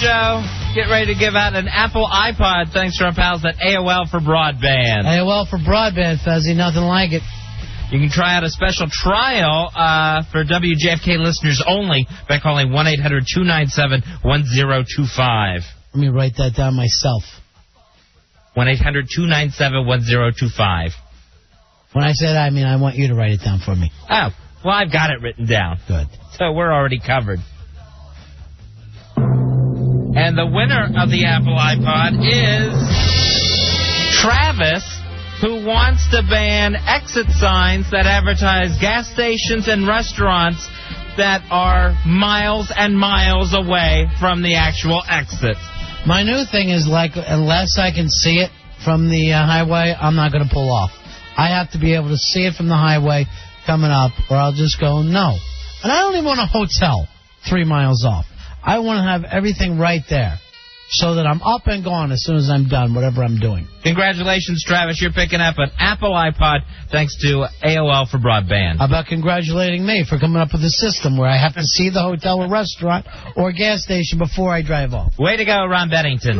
Show. Get ready to give out an Apple iPod thanks to our pals at AOL for Broadband. AOL for Broadband, Fezzy. Nothing like it. You can try out a special trial for WJFK listeners only by calling 1-800-297-1025. Let me write that down myself. 1-800-297-1025. When I say that, I mean I want you to write it down for me. Oh, well, I've got it written down. Good. So we're already covered. And the winner of the Apple iPod is Travis, who wants to ban exit signs that advertise gas stations and restaurants that are miles and miles away from the actual exit. My new thing is, like, unless I can see it from the highway, I'm not going to pull off. I have to be able to see it from the highway coming up, or I'll just go, no. And I don't even want a hotel 3 miles off. I want to have everything right there so that I'm up and gone as soon as I'm done, whatever I'm doing. Congratulations, Travis. You're picking up an Apple iPod thanks to AOL for Broadband. How about congratulating me for coming up with a system where I have to see the hotel or restaurant or gas station before I drive off? Way to go, Ron Bennington.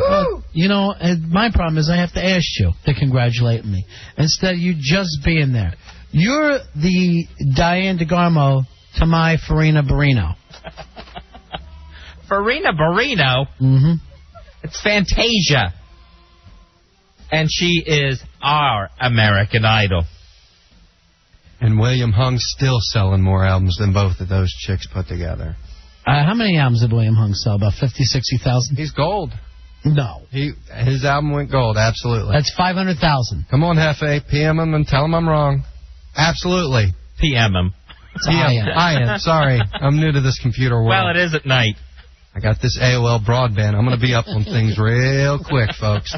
You know, my problem is I have to ask you to congratulate me instead of you just being there. You're the Diane DeGarmo to my Farina Barino. Farina Barino? Mm-hmm. It's Fantasia. And she is our American Idol. And William Hung's still selling more albums than both of those chicks put together. How many albums did William Hung sell? About 50, 60,000? He's gold. No. His album went gold, absolutely. That's 500,000. Come on, Hefe, PM him and tell him I'm wrong. Absolutely. PM him. I am. Sorry. I'm new to this computer world. Well, it is at night. I got this AOL broadband. I'm going to be up on things real quick, folks.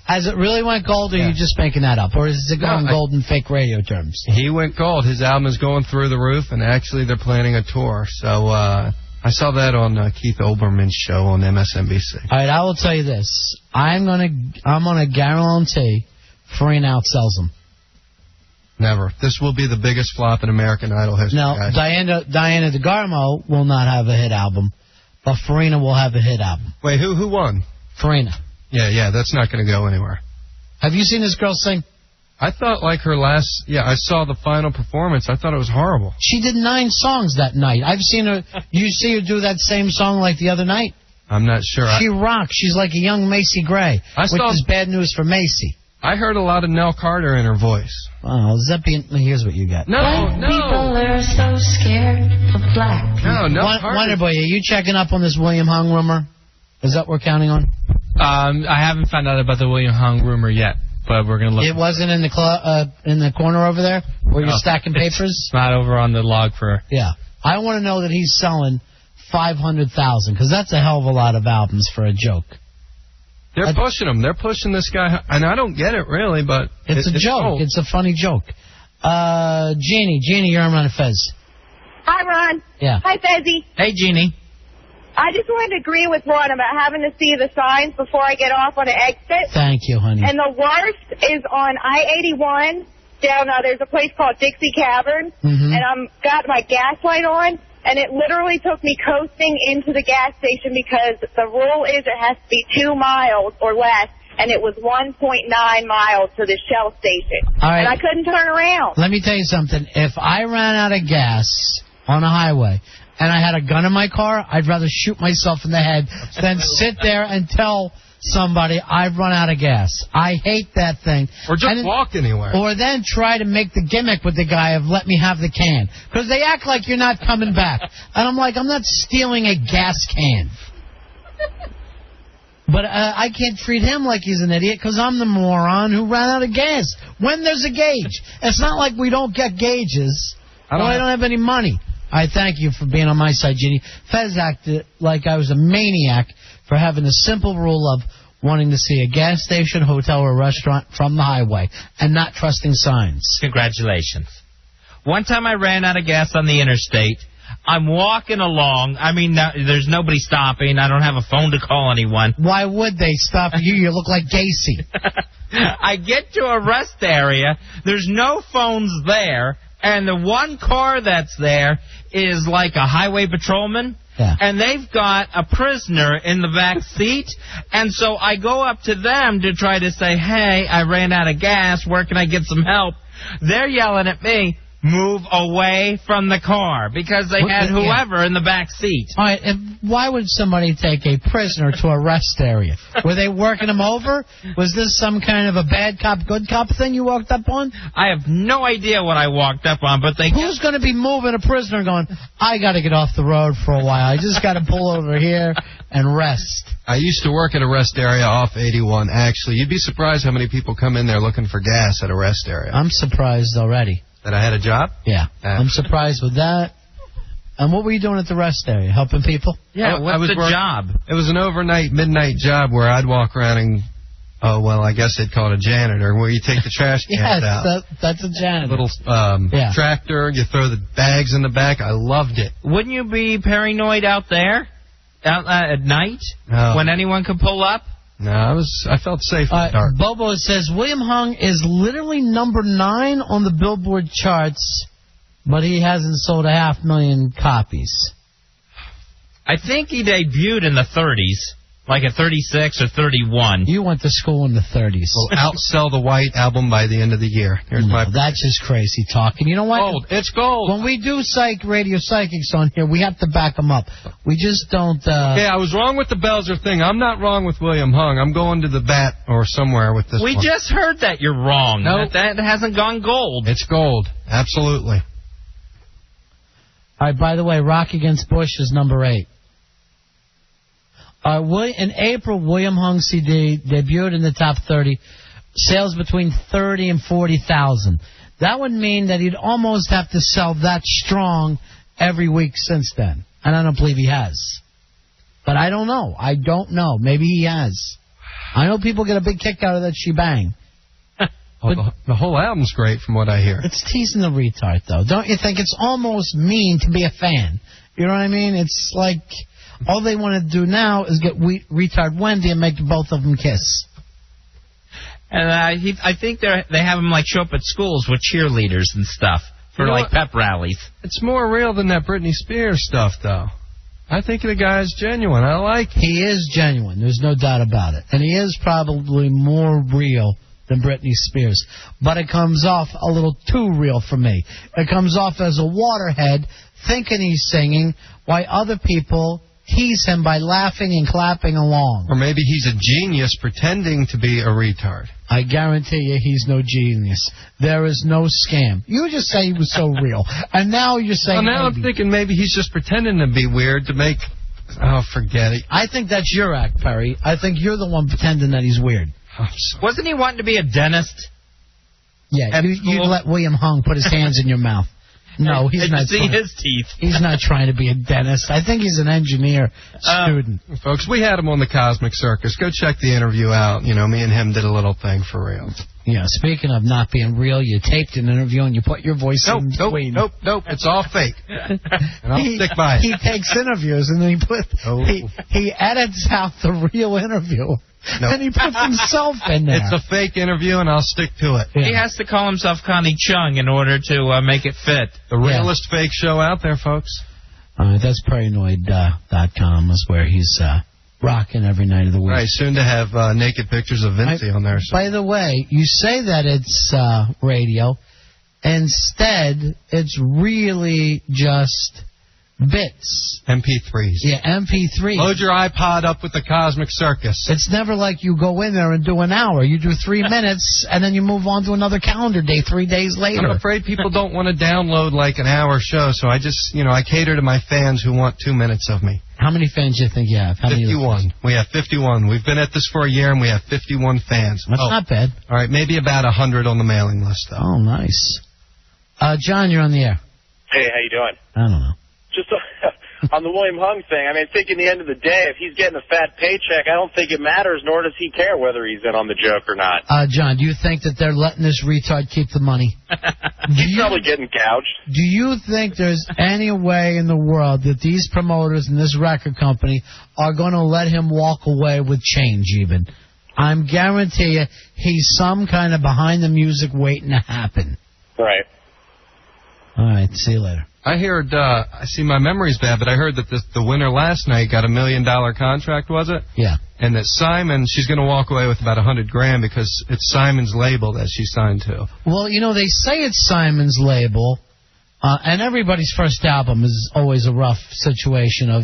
Has it really went gold, or are you just making that up? Or is it going gold in fake radio terms? He went gold. His album is going through the roof, and actually they're planning a tour. So I saw that on Keith Olbermann's show on MSNBC. All right, I will tell you this. I'm gonna guarantee Farina outsells him. Never. This will be the biggest flop in American Idol history. No, Diana DeGarmo will not have a hit album, but Farina will have a hit album. Wait, who won? Farina. Yeah, that's not going to go anywhere. Have you seen this girl sing? I thought like her last... Yeah, I saw the final performance. I thought it was horrible. She did 9 songs that night. I've seen her... You see her do that same song like the other night? I'm not sure. She rocks. She's like a young Macy Gray, which is bad news for Macy. I heard a lot of Nell Carter in her voice. Oh, is that being... Here's what you got. No. People are so scared of black people. No, Carter. Wonderboy, are you checking up on this William Hung rumor? Is that what we're counting on? I haven't found out about the William Hung rumor yet, but we're going to look. It wasn't in the corner over there where you're stacking papers? It's not over on the log for... Yeah. I want to know that he's selling 500,000, because that's a hell of a lot of albums for a joke. They're pushing him. They're pushing this guy, and I don't get it really, but it's a joke. Cool. It's a funny joke. Jeannie, you're on Ron and Fez. Hi, Ron. Yeah. Hi, Fezzy. Hey, Jeannie. I just wanted to agree with Ron about having to see the signs before I get off on an exit. Thank you, honey. And the worst is on I-81 down, there's a place called Dixie Cavern, and I'm got my gas light on, and it literally took me coasting into the gas station because the rule is it has to be 2 miles or less, and it was 1.9 miles to the Shell station. All right. And I couldn't turn around. Let me tell you something. If I ran out of gas on a highway and I had a gun in my car, I'd rather shoot myself in the head than sit there and tell somebody I've run out of gas. I hate that thing. Or just walk anywhere. Or then try to make the gimmick with the guy of let me have the can. Because they act like you're not coming back. And I'm like, I'm not stealing a gas can. But I can't treat him like he's an idiot because I'm the moron who ran out of gas. When there's a gauge. It's not like we don't get gauges. I don't have any money. I thank you for being on my side, Ginny. Fez acted like I was a maniac for having a simple rule of wanting to see a gas station, hotel, or restaurant from the highway and not trusting signs. Congratulations. One time I ran out of gas on the interstate. I'm walking along. I mean, there's nobody stopping. I don't have a phone to call anyone. Why would they stop you? You look like Gacy. I get to a rest area. There's no phones there. And the one car that's there is like a highway patrolman. and they've got a prisoner in the back seat. And so I go up to them to try to say, hey, I ran out of gas. Where can I get some help? They're yelling at me, move away from the car, because they had whoever in the back seat. All right, and why would somebody take a prisoner to a rest area? Were they working him over? Was this some kind of a bad cop, good cop thing you walked up on? I have no idea what I walked up on, but they... Who's going to be moving a prisoner going, I got to get off the road for a while. I just got to pull over here and rest. I used to work at a rest area off 81, actually. You'd be surprised how many people come in there looking for gas at a rest area. I'm surprised already. That I had a job? Yeah. I'm surprised with that. And what were you doing at the rest area? Helping people? Yeah, what's the job? It was an overnight, midnight job where I'd walk around and, I guess they'd call it a janitor, where you take the trash cans out. Yes, that's a janitor. Little tractor, you throw the bags in the back. I loved it. Wouldn't you be paranoid out there at night when anyone could pull up? No, I felt safe in the dark. Bobo says William Hung is literally number 9 on the Billboard charts, but he hasn't sold 500,000 copies. I think he debuted in the 30s, like at 36 or 31. You went to school in the 30s. We'll outsell the White album by the end of the year. That's just crazy talking. You know what? Gold. It's gold. When we do radio psychics on here, we have to back them up. We just don't... Yeah, I was wrong with the Belzer thing. I'm not wrong with William Hung. I'm going to the bat or somewhere with this one. We just heard that you're wrong. No. That hasn't gone gold. It's gold. Absolutely. All right, by the way, Rock Against Bush is number 8. In April, William Hung CD debuted in the top 30. Sales between 30 and 40,000. That would mean that he'd almost have to sell that strong every week since then. And I don't believe he has. But I don't know. I don't know. Maybe he has. I know people get a big kick out of that shebang. The whole album's great from what I hear. It's teasing the retard, though. Don't you think? It's almost mean to be a fan. You know what I mean? It's like... all they want to do now is get retard Wendy and make both of them kiss. And I think they have him like show up at schools with cheerleaders and stuff for like pep rallies. It's more real than that Britney Spears stuff, though. I think the guy's genuine. I like him. He is genuine. There's no doubt about it. And he is probably more real than Britney Spears. But it comes off a little too real for me. It comes off as a waterhead thinking he's singing while other people... tease him by laughing and clapping along. Or maybe he's a genius pretending to be a retard. I guarantee you he's no genius. There is no scam. You just say he was so real. And now you're saying now I'm thinking maybe he's just pretending to be weird to make... Oh, forget it. I think that's your act, Perry. I think you're the one pretending that he's weird. Wasn't he wanting to be a dentist? Yeah, you let William Hung put his hands in your mouth. No, he's not. See his teeth. He's not trying to be a dentist. I think he's an engineer student. Folks, we had him on the Cosmic Circus. Go check the interview out. You know, me and him did a little thing for real. Yeah, speaking of not being real, you taped an interview and you put your voice in between. Nope. It's all fake. And I'll stick by it. He takes interviews and then he edits out the real interview. Nope. And he puts himself in there. It's a fake interview, and I'll stick to it. Yeah. He has to call himself Connie Chung in order to make it fit. The realest fake show out there, folks. That's paranoid.com is where he's rocking every night of the week. Right, soon to have naked pictures of Vinci on there. So. By the way, you say that it's radio. Instead, it's really just... bits. MP3s. Yeah, MP3s. Load your iPod up with the Cosmic Circus. It's never like you go in there and do an hour. You do 3 minutes, and then you move on to another calendar day 3 days later. I'm afraid people don't want to download like an hour show, so I just, I cater to my fans who want 2 minutes of me. How many fans do you think you have? 51. We have 51. We've been at this for a year, and we have 51 fans. That's not bad. All right, maybe about 100 on the mailing list, though. Oh, nice. John, you're on the air. Hey, how you doing? I don't know. Just on the William Hung thing, I mean, I think in the end of the day, if he's getting a fat paycheck, I don't think it matters, nor does he care whether he's in on the joke or not. John, do you think that they're letting this retard keep the money? He's probably getting gouged. Do you think there's any way in the world that these promoters and this record company are going to let him walk away with change even? I'm guarantee you he's some kind of behind the music waiting to happen. Right. All right, see you later. I heard, I see my memory's bad, but I heard that the winner last night got $1 million contract, was it? Yeah. And that Simon, she's going to walk away with about $100,000 because it's Simon's label that she signed to. Well, they say it's Simon's label, and everybody's first album is always a rough situation of,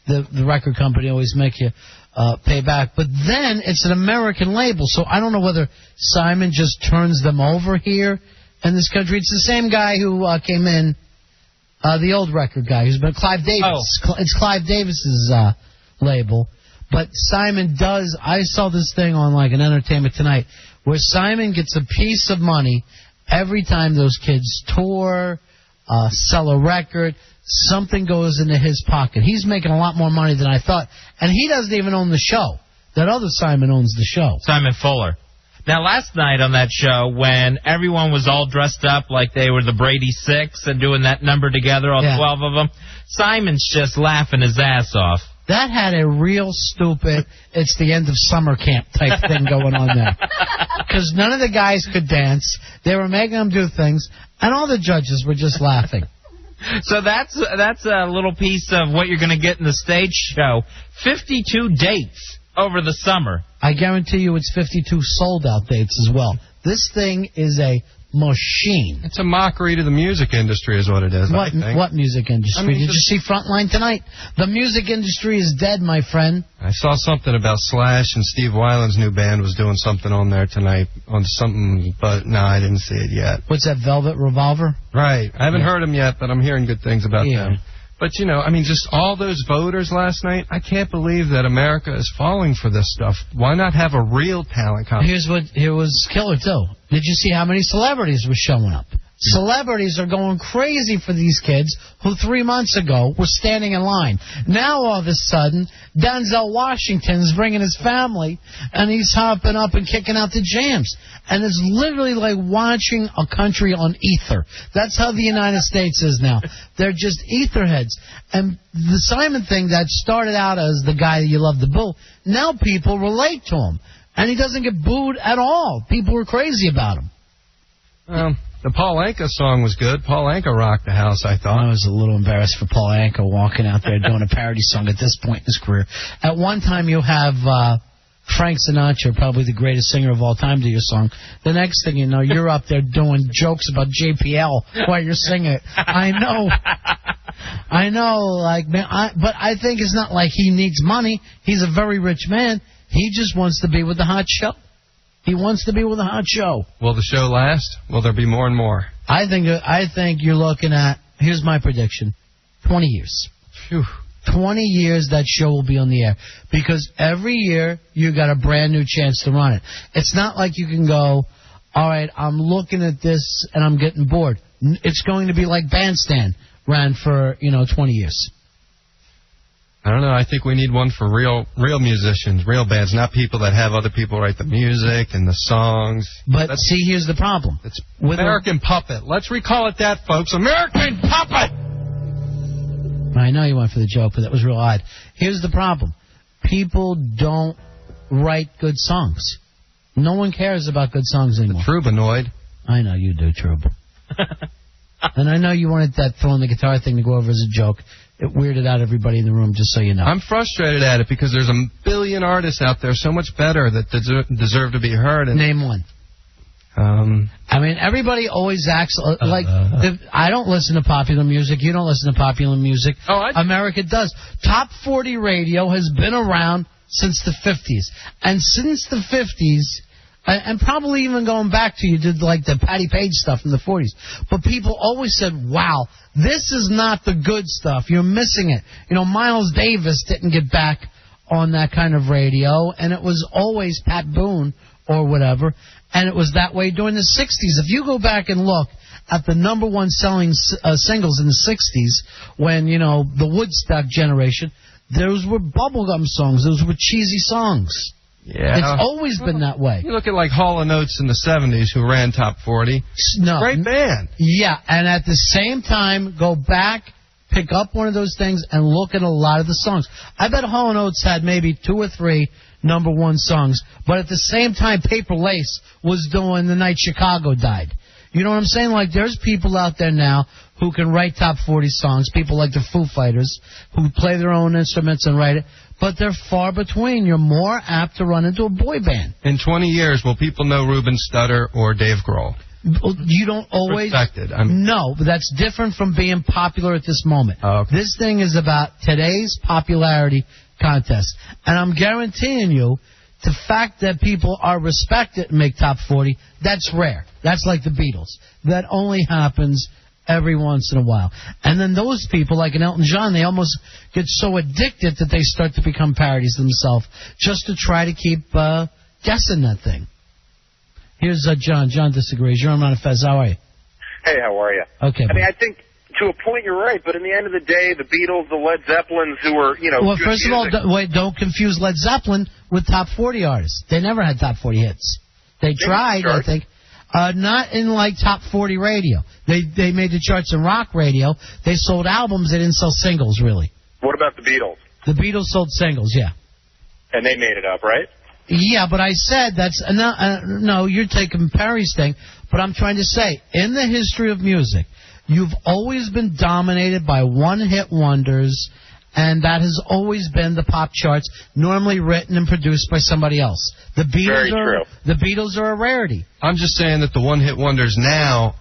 the record company always make you pay back. But then it's an American label, so I don't know whether Simon just turns them over here in this country. It's the same guy who came in, the old record guy, who's been Clive Davis. Oh. It's Clive Davis's label. But Simon does, I saw this thing on like an Entertainment Tonight, where Simon gets a piece of money every time those kids tour, sell a record, something goes into his pocket. He's making a lot more money than I thought. And he doesn't even own the show. That other Simon owns the show. Simon Fuller. Now, last night on that show, when everyone was all dressed up like they were the Brady Six and doing that number together, all 12 of them, Simon's just laughing his ass off. That had a real stupid, it's the end of summer camp type thing going on there. Because none of the guys could dance. They were making them do things, and all the judges were just laughing. So that's a little piece of what you're going to get in the stage show. 52 dates over the summer. I guarantee you it's 52 sold-out dates as well. This thing is a machine. It's a mockery to the music industry is what it is, I think. What music industry? Did you see Frontline tonight? The music industry is dead, my friend. I saw something about Slash and Steve Weiland's new band was doing something on there tonight on something, but no, I didn't see it yet. What's that, Velvet Revolver? Right. I haven't heard them yet, but I'm hearing good things about them. But, just all those voters last night, I can't believe that America is falling for this stuff. Why not have a real talent competition? Here was killer, too. Did you see how many celebrities were showing up? Celebrities are going crazy for these kids who 3 months ago were standing in line. Now, all of a sudden, Denzel Washington's bringing his family, and he's hopping up and kicking out the jams. And it's literally like watching a country on ether. That's how the United States is now. They're just ether heads. And the Simon thing that started out as the guy that you love to boo, now people relate to him. And he doesn't get booed at all. People were crazy about him. The Paul Anka song was good. Paul Anka rocked the house, I thought. I was a little embarrassed for Paul Anka walking out there doing a parody song at this point in his career. At one time, you have Frank Sinatra, probably the greatest singer of all time, do your song. The next thing you know, you're up there doing jokes about JPL while you're singing it. I know, like, man, but I think it's not like he needs money. He's a very rich man. He just wants to be with the hot show. He wants to be with a hot show. Will the show last? Will there be more and more? I think you're looking at, here's my prediction, 20 years. Phew. 20 years that show will be on the air. Because every year you got a brand new chance to run it. It's not like you can go, all right, I'm looking at this and I'm getting bored. It's going to be like Bandstand ran for, 20 years. I don't know. I think we need one for real musicians, real bands, not people that have other people write the music and the songs. But see, here's the problem. It's American Puppet. Let's recall it that, folks. American Puppet! I know you went for the joke, but that was real odd. Here's the problem. People don't write good songs. No one cares about good songs anymore. The Troubadoid. I know you do, Trouba. And I know you wanted that throwing the guitar thing to go over as a joke. It weirded out everybody in the room, just so you know. I'm frustrated at it because there's a billion artists out there so much better that deserve to be heard. And name one. I mean, everybody always acts like... I don't listen to popular music. You don't listen to popular music. America does. Top 40 radio has been around since the 50s. And since the 50s... And probably even going back to, you did like the Patti Page stuff in the 40s. But people always said, wow, this is not the good stuff. You're missing it. Miles Davis didn't get back on that kind of radio, and it was always Pat Boone or whatever. And it was that way during the 60s. If you go back and look at the number one selling singles in the 60s, when, the Woodstock generation, those were bubblegum songs. Those were cheesy songs. Yeah. It's always been that way. You look at like Hall & Oates in the 70s who ran top 40. No. Great band. Yeah, and at the same time, go back, pick up one of those things, and look at a lot of the songs. I bet Hall & Oates had maybe 2 or 3 number one songs, but at the same time, Paper Lace was doing The Night Chicago Died. You know what I'm saying? Like, there's people out there now who can write top 40 songs, people like the Foo Fighters, who play their own instruments and write it, but they're far between. You're more apt to run into a boy band. In 20 years, will people know Ruben Studdard or Dave Grohl? You don't always... No, but that's different from being popular at this moment. Oh, okay. This thing is about today's popularity contest. And I'm guaranteeing you, the fact that people are respected and make top 40, that's rare. That's like the Beatles. That only happens every once in a while. And then those people, like in Elton John, they almost get so addicted that they start to become parodies themselves just to try to keep guessing that thing. Here's John. John disagrees. You're on Ron and Fez. How are you? Hey, how are you? Okay. I mean, I think to a point you're right, but in the end of the day, the Beatles, the Led Zeppelins, who were, Well, first of all, don't confuse Led Zeppelin with top 40 artists. They never had top 40 hits. They tried, I think. Not in, like, top 40 radio. They made the charts in rock radio. They sold albums. They didn't sell singles, really. What about the Beatles? The Beatles sold singles, yeah. And they made it up, right? Yeah, but I said that's... no, you're taking Perry's thing. But I'm trying to say, in the history of music, you've always been dominated by one-hit wonders, and that has always been the pop charts, normally written and produced by somebody else. The Beatles are a rarity. I'm just saying that the one-hit wonders now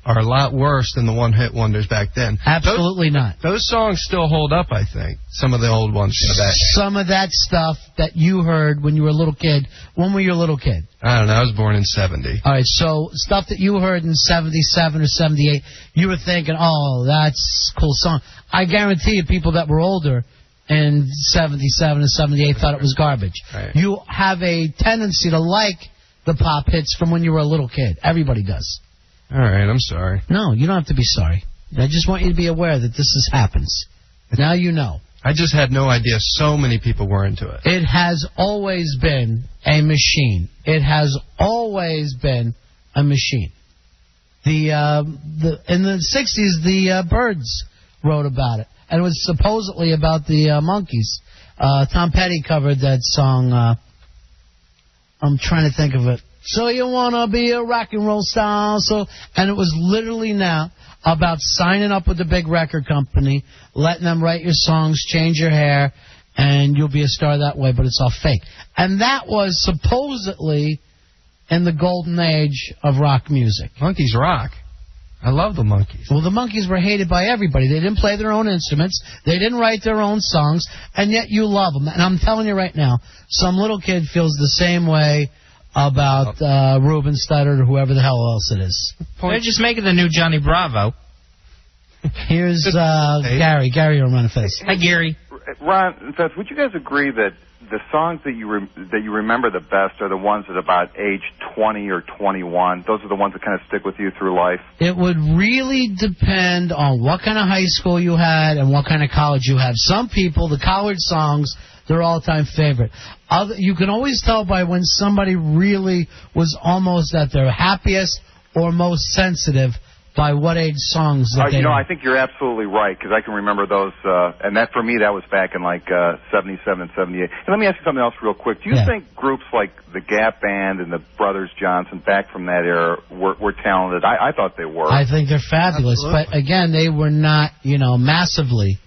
are a lot worse than the one-hit wonders back then. Absolutely not. Those songs still hold up, I think. Some of the old ones from that. Some of that stuff that you heard when you were a little kid. When were you a little kid? I don't know. I was born in 70. All right, so stuff that you heard in 77 or 78, you were thinking, oh, that's a cool song. I guarantee you people that were older in 77 and 78 thought it was garbage. Right. You have a tendency to like the pop hits from when you were a little kid. Everybody does. All right, I'm sorry. No, you don't have to be sorry. I just want you to be aware that this happens. Now you know. I just had no idea so many people were into it. It has always been a machine. It has always been a machine. In the 60s, the Byrds wrote about it. And it was supposedly about the Monkees. Tom Petty covered that song. I'm trying to think of it. So you want to be a rock and roll star. And it was literally now about signing up with the big record company, letting them write your songs, change your hair, and you'll be a star that way, but it's all fake. And that was supposedly in the golden age of rock music. Monkees rock. I love the Monkees. Well, the Monkees were hated by everybody. They didn't play their own instruments. They didn't write their own songs, and yet you love them. And I'm telling you right now, some little kid feels the same way about Ruben Studdard or whoever the hell else it is. They're just making the new Johnny Bravo. Here's Gary. Gary on Ron and Fez. Hi, Gary. Ron and Fez, would you guys agree that the songs that you remember the best are the ones at about age 20 or 21? Those are the ones that kind of stick with you through life? It would really depend on what kind of high school you had and what kind of college you had. Some people, the college songs, their all-time favorite. You can always tell by when somebody really was almost at their happiest or most sensitive by what age songs that they I think you're absolutely right, because I can remember those, and that for me, that was back in like 77 and 78. And let me ask you something else real quick. Do you think groups like the Gap Band and the Brothers Johnson back from that era were talented? I thought they were. I think they're fabulous, but again, they were not, massively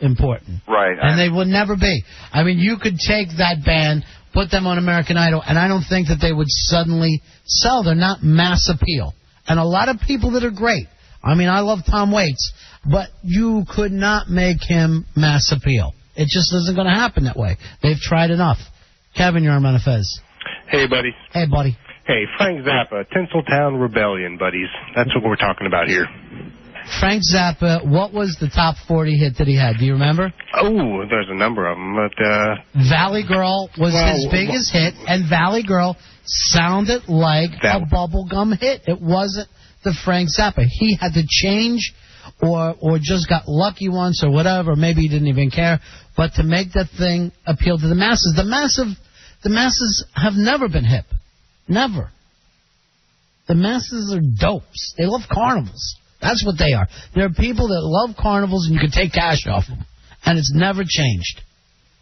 important. Right. And they would never be. I mean, you could take that band, put them on American Idol, and I don't think that they would suddenly sell. They're not mass appeal. And a lot of people that are great. I mean, I love Tom Waits, but you could not make him mass appeal. It just isn't going to happen that way. They've tried enough. Kevin, you're on Ron and Fez. Hey, buddy. Hey, buddy. Hey, Frank Zappa, Tinseltown Rebellion, buddies. That's what we're talking about here. Frank Zappa, what was the top 40 hit that he had? Do you remember? Oh, there's a number of them, but... Valley Girl was his biggest hit, and Valley Girl sounded like a bubblegum hit. It wasn't the Frank Zappa. He had to change or just got lucky once or whatever. Maybe he didn't even care. But to make that thing appeal to the masses, the masses have never been hip. Never. The masses are dopes. They love carnivals. That's what they are. There are people that love carnivals and you can take cash off them. And it's never changed.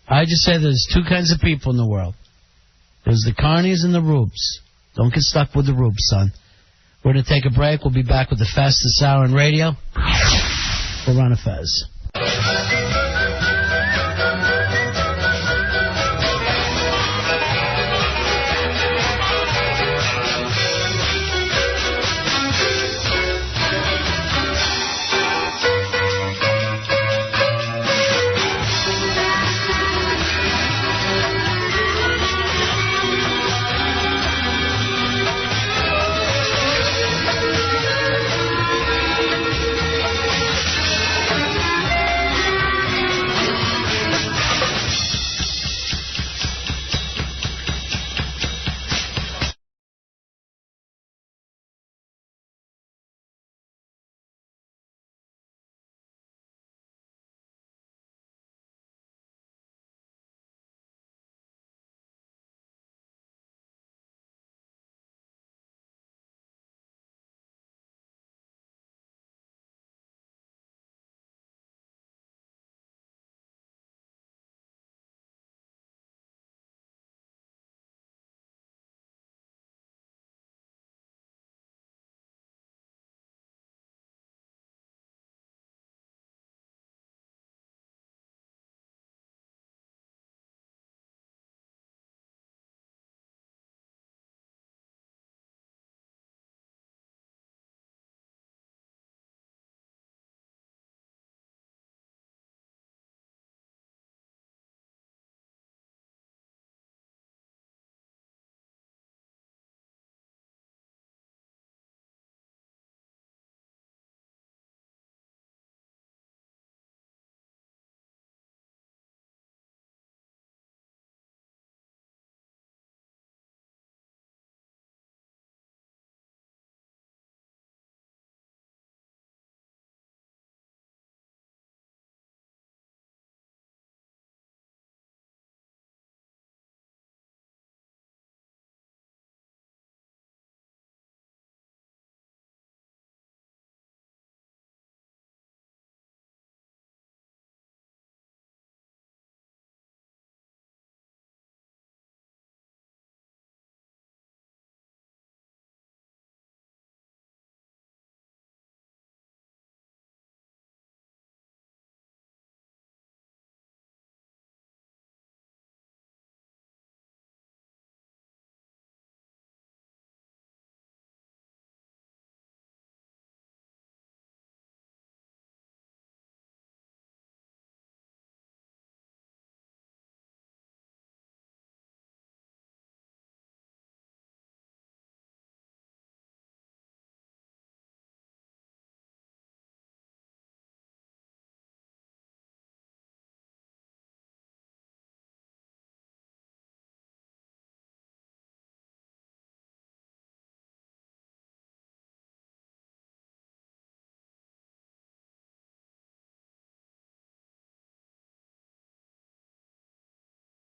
I just say there's two kinds of people in the world. There's the carnies and the rubes. Don't get stuck with the rubes, son. We're going to take a break. We'll be back with the fastest hour in radio. We're Ron and Fez.